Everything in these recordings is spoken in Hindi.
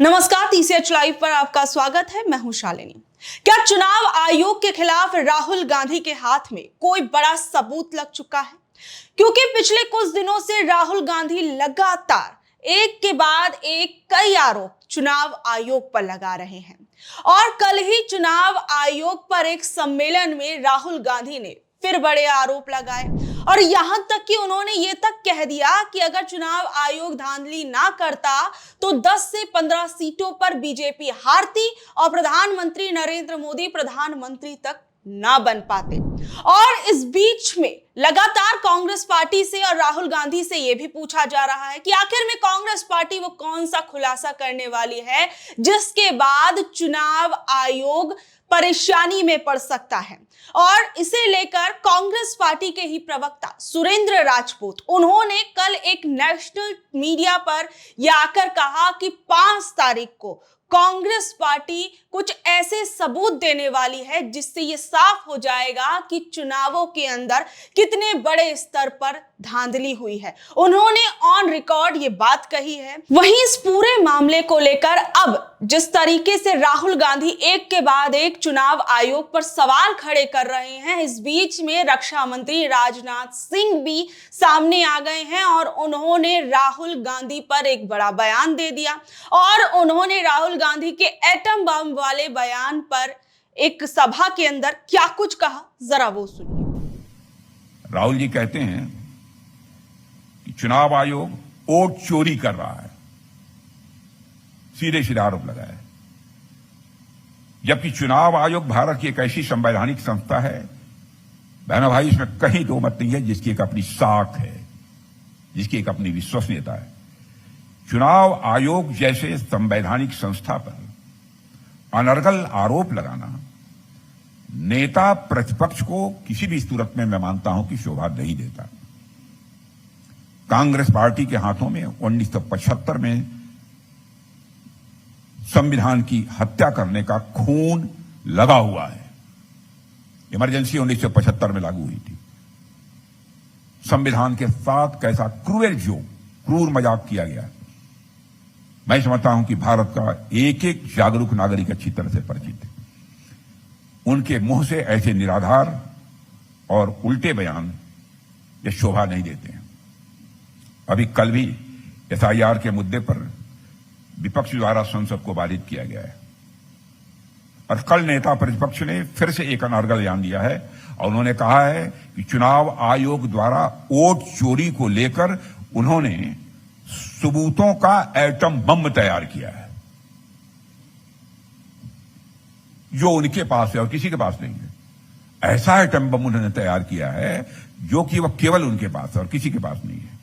नमस्कार, TCH लाइव पर आपका स्वागत है। मैं हूं शालिनी। क्या चुनाव आयोग के खिलाफ राहुल गांधी के हाथ में कोई बड़ा सबूत लग चुका है? क्योंकि पिछले कुछ दिनों से राहुल गांधी लगातार एक के बाद एक कई आरोप चुनाव आयोग पर लगा रहे हैं और कल ही चुनाव आयोग पर एक सम्मेलन में राहुल गांधी ने फिर बड़े आरोप लगाए और यहां तक कि उन्होंने ये तक कह दिया कि अगर चुनाव आयोग धांधली ना करता तो 10 से 15 सीटों पर बीजेपी हारती और प्रधानमंत्री नरेंद्र मोदी प्रधानमंत्री तक ना बन पाते। और इस बीच में लगातार कांग्रेस पार्टी से और राहुल गांधी से यह भी पूछा जा रहा है कि आखिर में कांग्रेस पार्टी वो कौन सा खुलासा करने वाली है जिसके बाद चुनाव आयोग परेशानी में पड़ सकता है। और इसे लेकर कांग्रेस पार्टी के ही प्रवक्ता सुरेंद्र राजपूत उन्होंने कल एक नेशनल मीडिया पर यह आकर कहा कि 5 तारीख को कांग्रेस पार्टी कुछ ऐसे सबूत देने वाली है जिससे यह साफ हो जाएगा कि चुनावों के अंदर कितने बड़े स्तर पर धांधली हुई है। उन्होंने ऑन रिकॉर्ड ये बात कही है। वहीं इस पूरे मामले को लेकर अब जिस तरीके से राहुल गांधी एक के बाद एक चुनाव आयोग पर सवाल खड़े कर रहे हैं, इस बीच में रक्षा मंत्री राजनाथ सिंह भी सामने आ गए हैं और उन्होंने राहुल गांधी पर एक बड़ा बयान दे दिया और उन्होंने राहुल गांधी के एटम बम वाले बयान पर एक सभा के अंदर क्या कुछ कहा, जरा वो सुनिए। राहुल जी कहते हैं कि चुनाव आयोग वोट चोरी कर रहा है, सीधे सीधे आरोप लगाया है। जबकि चुनाव आयोग भारत की एक ऐसी संवैधानिक संस्था है, बहनों भाई, इसमें कहीं दो मत नहीं है, जिसकी एक अपनी साख है, जिसकी एक अपनी विश्वसनीयता है। चुनाव आयोग जैसे संवैधानिक संस्था पर अनर्गल आरोप लगाना नेता प्रतिपक्ष को किसी भी सूरत में मैं मानता हूं कि शोभा नहीं देता। कांग्रेस पार्टी के हाथों में 1975 में संविधान की हत्या करने का खून लगा हुआ है। इमरजेंसी 1975 में लागू हुई थी। संविधान के साथ कैसा क्रूर मजाक किया गया है। मैं समझता हूं कि भारत का एक एक जागरूक नागरिक अच्छी तरह से परिचित है। उनके मुंह से ऐसे निराधार और उल्टे बयान ये शोभा नहीं देते हैं। अभी कल भी SIR के मुद्दे पर विपक्ष द्वारा संसद को बाधित किया गया है और कल नेता प्रतिपक्ष ने फिर से एक अनर्गल बयान दिया है और उन्होंने कहा है कि चुनाव आयोग द्वारा वोट चोरी को लेकर उन्होंने सबूतों का एटम बम तैयार किया है जो उनके पास है और किसी के पास नहीं है। ऐसा एटम बम उन्होंने तैयार किया है जो कि वह केवल उनके पास है और किसी के पास नहीं है।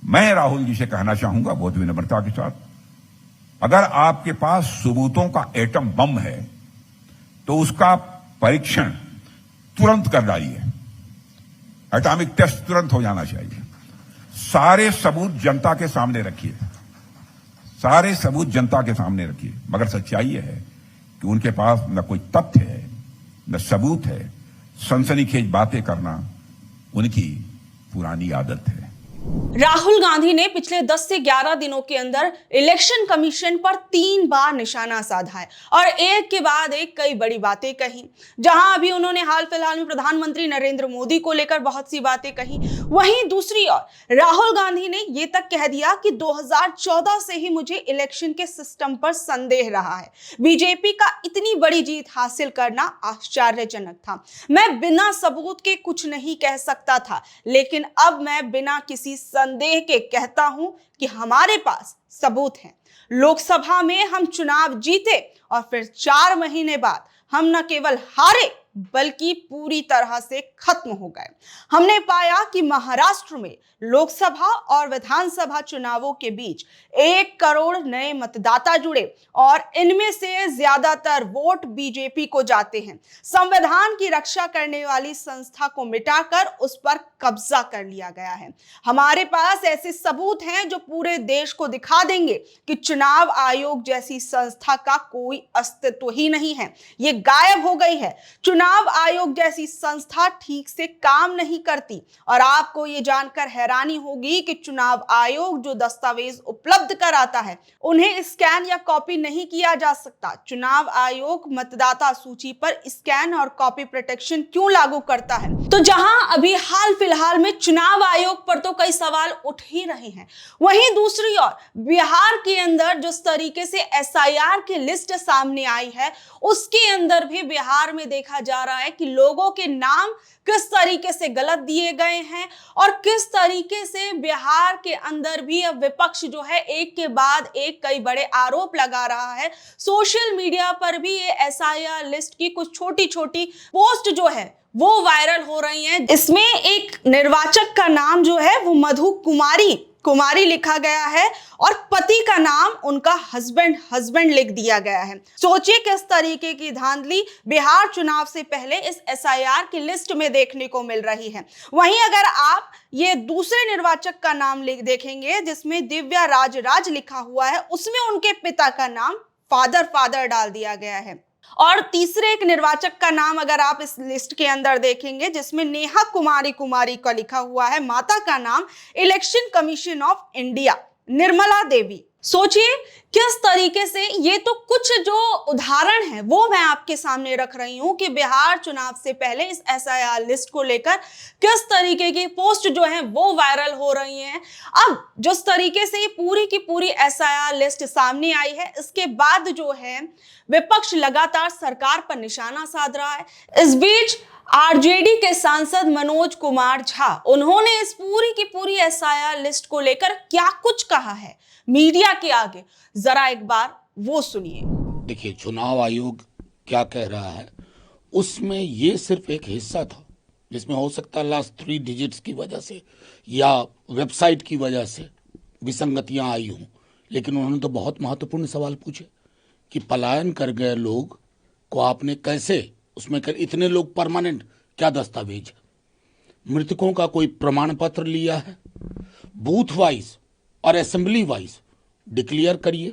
मैं राहुल जी से कहना चाहूंगा बहुत विनम्रता के साथ, अगर आपके पास सबूतों का एटम बम है तो उसका परीक्षण तुरंत कर डालिए। एटॉमिक टेस्ट तुरंत हो जाना चाहिए। सारे सबूत जनता के सामने रखिए, सारे सबूत जनता के सामने रखिए। मगर सच्चाई यह है कि उनके पास न कोई तथ्य है, न सबूत है। सनसनीखेज बातें करना उनकी पुरानी आदत है। राहुल गांधी ने पिछले 10 से 11 दिनों के अंदर इलेक्शन कमीशन पर 3 बार निशाना साधा है और एक के बाद एक कई बड़ी बातें कही। जहां अभी उन्होंने हाल फिलहाल में प्रधानमंत्री नरेंद्र मोदी को लेकर बहुत सी बातें कही, वहीं दूसरी ओर राहुल गांधी ने यह तक कह दिया कि 2014 से ही मुझे इलेक्शन के सिस्टम पर संदेह रहा है। बीजेपी का इतनी बड़ी जीत हासिल करना आश्चर्यजनक था। मैं बिना सबूत के कुछ नहीं कह सकता था, लेकिन अब मैं बिना किसी संदेह के कहता हूं कि हमारे पास सबूत हैं। लोकसभा में हम चुनाव जीते और फिर 4 महीने बाद हम न केवल हारे बल्कि पूरी तरह से खत्म हो गए। हमने पाया कि महाराष्ट्र में लोकसभा और विधानसभा चुनावों के बीच 1 करोड़ नए मतदाता जुड़े और इनमें से ज्यादातर वोट बीजेपी को जाते हैं। संविधान की रक्षा करने वाली संस्था को मिटाकर उस पर कब्जा कर लिया गया है। हमारे पास ऐसे सबूत हैं जो पूरे देश को दिखा देंगे कि चुनाव आयोग जैसी संस्था का कोई अस्तित्व ही नहीं है, ये गायब हो गई है। चुनाव आयोग जैसी संस्था ठीक से काम नहीं करती। और आपको ये जानकर हैरानी होगी कि चुनाव आयोग जो दस्तावेज उपलब्ध कराता है उन्हें स्कैन या कॉपी नहीं किया जा सकता। चुनाव आयोग मतदाता सूची पर स्कैन और कॉपी प्रोटेक्शन क्यों लागू करता है? तो जहां अभी हाल फिलहाल में चुनाव आयोग पर तो कई सवाल उठ ही रहे हैं, वहीं दूसरी ओर बिहार के अंदर जिस तरीके से एसआईआर की लिस्ट सामने आई है उसके अंदर भी बिहार में देखा जा रहा है कि लोगों के नाम किस तरीके से गलत दिए गए हैं और किस तरीके से बिहार के अंदर भी अब विपक्ष जो है एक के बाद एक कई बड़े आरोप लगा रहा है। सोशल मीडिया पर भी ये एसआईआर लिस्ट की कुछ छोटी छोटी पोस्ट जो है वो वायरल हो रही हैं। इसमें एक निर्वाचक का नाम जो है वो मधु कुमारी लिखा गया है और पति का नाम उनका हस्बैंड लिख दिया गया है। सोचिए किस तरीके की धांधली बिहार चुनाव से पहले इस एसआईआर की लिस्ट में देखने को मिल रही है। वहीं अगर आप ये दूसरे निर्वाचक का नाम देखेंगे जिसमें दिव्या राज लिखा हुआ है, उसमें उनके पिता का नाम फादर डाल दिया गया है। और तीसरे एक निर्वाचक का नाम अगर आप इस लिस्ट के अंदर देखेंगे जिसमें नेहा कुमारी का लिखा हुआ है, माता का नाम election commission of India Nirmala Devi. सोचिए किस तरीके से, ये तो कुछ जो उदाहरण है वो मैं आपके सामने रख रही हूं कि बिहार चुनाव से पहले इस एसआईआर लिस्ट को लेकर किस तरीके की पोस्ट जो है वो वायरल हो रही हैं। अब जिस तरीके से ये पूरी की पूरी एसआईआर लिस्ट सामने आई है, इसके बाद जो है विपक्ष लगातार सरकार पर निशाना साध रहा है। इस बीच आरजेडी के सांसद मनोज कुमार झा, उन्होंने इस पूरी की पूरी एसआईआर लिस्ट को लेकर क्या कुछ कहा है मीडिया के आगे, जरा एक बार वो सुनिए। देखिए, चुनाव आयोग क्या कह रहा है उसमें ये सिर्फ एक हिस्सा था जिसमें हो सकता है लास्ट 3 डिजिट्स की वजह से या वेबसाइट की वजह से विसंगतियां आई हों, लेकिन उन्होंने तो बहुत महत्वपूर्ण सवाल पूछे कि पलायन कर गए लोग को आपने कैसे उसमें कर, इतने लोग परमानेंट क्या दस्तावेज, मृतकों का कोई प्रमाण पत्र लिया है, बूथ वाइज और असेंबली वाइज डिक्लेयर करिए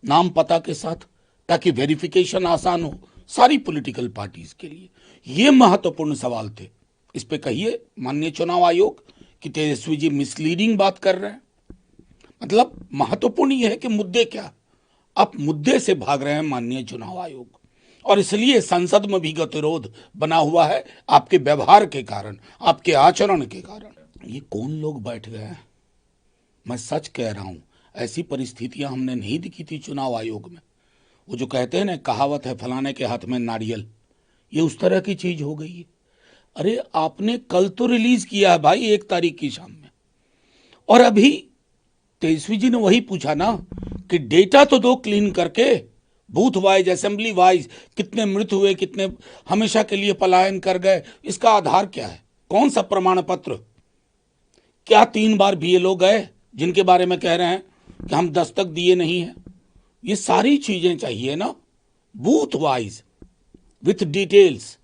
नाम पता के साथ ताकि वेरिफिकेशन आसान हो सारी पॉलिटिकल पार्टीज के लिए। ये महत्वपूर्ण सवाल थे। इस पे कहिए माननीय चुनाव आयोग कि तेजस्वी जी मिसलीडिंग बात कर रहे हैं। मतलब महत्वपूर्ण यह है कि मुद्दे क्या, आप मुद्दे से भाग रहे हैं माननीय चुनाव आयोग, और इसलिए संसद में भी गतिरोध बना हुआ है आपके व्यवहार के कारण, आपके आचरण के कारण। ये कौन लोग बैठ गए हैं, मैं सच कह रहा हूं, ऐसी परिस्थितियां हमने नहीं दिखी थी चुनाव आयोग में। वो जो कहते हैं ना, कहावत है फलाने के हाथ में नारियल, ये उस तरह की चीज हो गई है। अरे आपने कल तो रिलीज किया है भाई 1 तारीख की शाम में, और अभी तेजस्वी जी ने वही पूछा ना कि डेटा तो दो क्लीन करके, बूथ वाइज असेंबली वाइज कितने मृत हुए, कितने हमेशा के लिए पलायन कर गए, इसका आधार क्या है, कौन सा प्रमाण पत्र, क्या 3 बार बीएलओ गए जिनके बारे में कह रहे हैं कि हम दस्तक दिए नहीं है। ये सारी चीजें चाहिए ना, बूथ वाइज विथ डिटेल्स।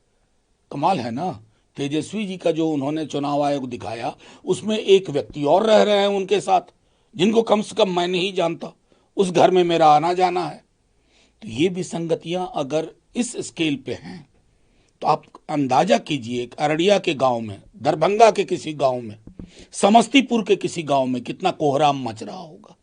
कमाल है ना, तेजस्वी जी का जो उन्होंने चुनाव आयोग दिखाया उसमें एक व्यक्ति और रह रहे हैं उनके साथ जिनको कम से कम मैं नहीं जानता, उस घर में मेरा आना जाना है। तो ये विसंगतियां अगर इस स्केल पे हैं तो आप अंदाजा कीजिए अररिया के गांव में, दरभंगा के किसी गांव में, समस्तीपुर के किसी गांव में कितना कोहराम मच रहा होगा।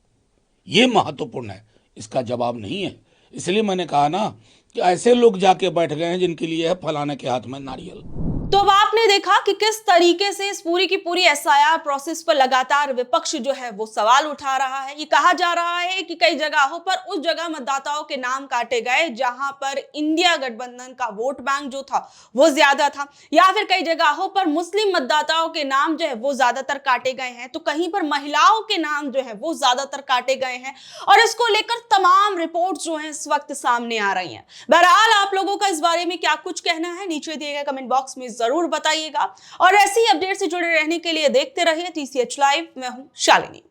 ये महत्वपूर्ण है, इसका जवाब नहीं है। इसलिए मैंने कहा ना कि ऐसे लोग जाके बैठ गए हैं जिनके लिए है फलाने के हाथ में नारियल। तो अब आपने देखा कि किस तरीके से इस पूरी की पूरी एसआईआर प्रोसेस पर लगातार विपक्ष जो है वो सवाल उठा रहा है। ये कहा जा रहा है कि कई जगहों पर उस जगह मतदाताओं के नाम काटे गए जहां पर इंडिया गठबंधन का वोट बैंक जो था वो ज्यादा था, या फिर कई जगहों पर मुस्लिम मतदाताओं के नाम जो है वो ज्यादातर काटे गए हैं, तो कहीं पर महिलाओं के नाम जो है वो ज्यादातर काटे गए हैं। और इसको लेकर तमाम रिपोर्ट्स जो है इस वक्त सामने आ रही हैं। बहरहाल आप लोगों का इस बारे में क्या कुछ कहना है नीचे दिए गए कमेंट बॉक्स में जरूर बताइएगा, और ऐसी अपडेट से जुड़े रहने के लिए देखते रहिए TCH लाइव। मैं हूं शालिनी।